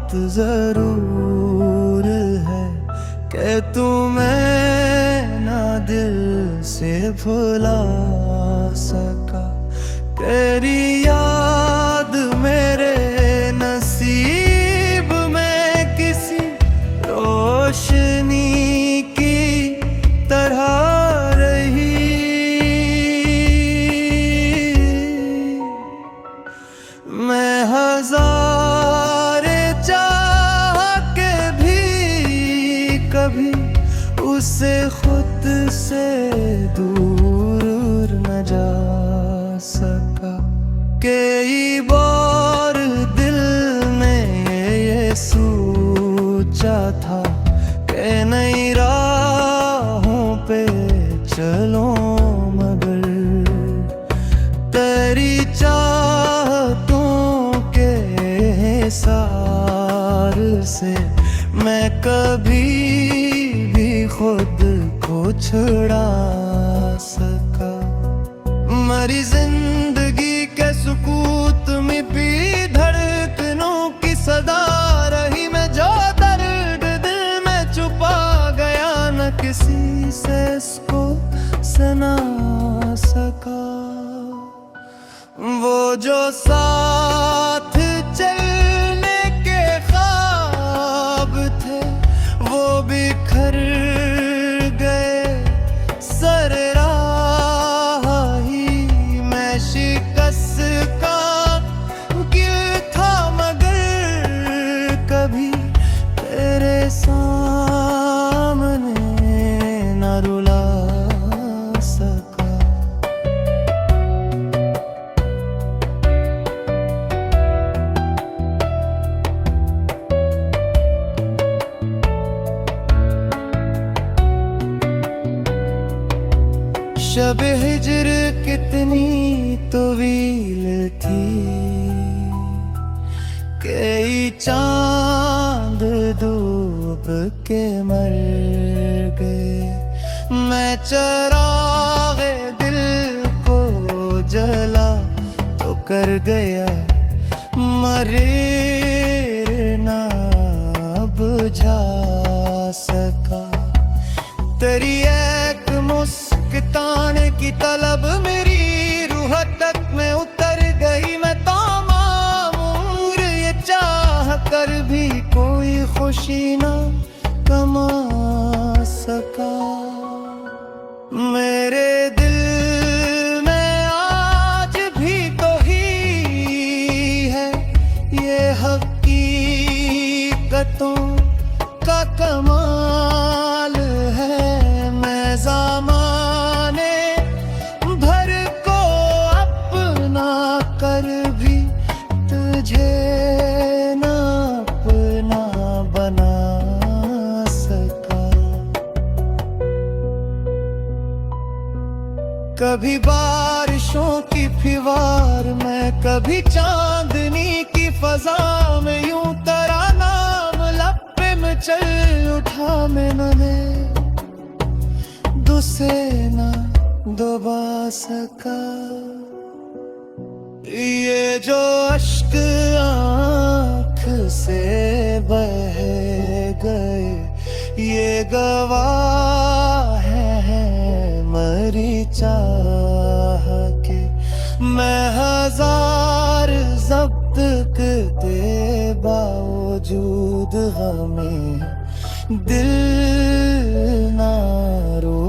बात जरूर है कि तुम्हें ना दिल से भुला सका। तेरी याद मेरे नसीब में किसी रोशनी की तरह रही। मैं हजारे चाह के भी कभी उसे खुद से दूर न जा सका। कई बार दिल ने ये सोचा था कि नई राहों पे चलो, मगर तेरी चाहतों के सार से मैं कभी भी खुद को छुड़ा सका। मरी जिंदगी के सुकूत में भी धड़कनों की सदा रही। मैं जो दर्द दिल में छुपा गया न किसी से इसको सुना सका। वो जो साथ चलने के ख्वाब थे वो बिखर गए सर राह ही। मैं शिकस्त का गिल था मगर कभी तेरे सामने न रुला सका। शब हिजर कितनी तवील थी, कई चांद डूब के मर गए। मैं चरागे दिल को जला तो कर गया, मरे ना बुझा सका। तेरी एक मुस्कान की तलब मेरी रूह तक में उतर गई। मैं तमाम उम्र ये चाह कर भी कोई खुशी ना कमा सका। मेरे दिल में आज भी तो ही है ये हकीकतों का कमाल है। मैं ज़माने भर को अपना कर भी तुझे ना अपना बना सका। कभी बारिशों की फिवार में, कभी चांदनी की फजा में, यूं तेरा नाम लब पे में चल उठा। मैं न दुसे ना दबा सका। ये जो अश्क आँख से बह गए ये गवाह है मरी चाह के। मैं हजार जब्त के बावजूद हमें दिल ना रो